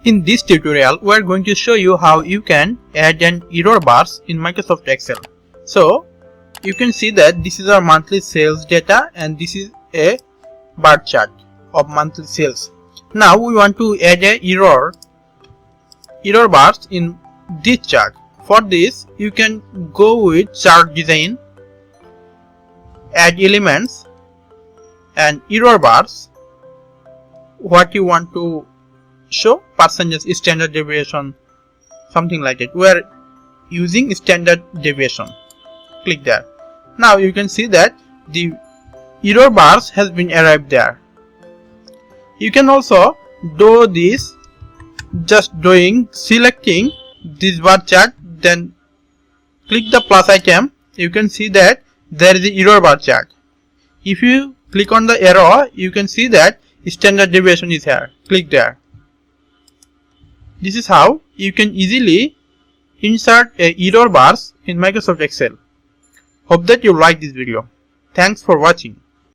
In this tutorial, we are going to show you how you can add an error bars in Microsoft Excel. So, you can see that this is our monthly sales data and this is a bar chart of monthly sales. Now we want to add a error bars in this chart. For this, you can go with chart design, add elements and error bars. What you want to show, percentage, standard deviation, something like that. We are using standard deviation. Click there. Now you can see that the error bars has been arrived there. You can also do this just selecting this bar chart, then click the plus icon. You can see that there is the error bar chart. If you click on the arrow, you can see that standard deviation is here. Click there. This is how you can easily insert error bars in Microsoft Excel. Hope that you like this video. Thanks for watching.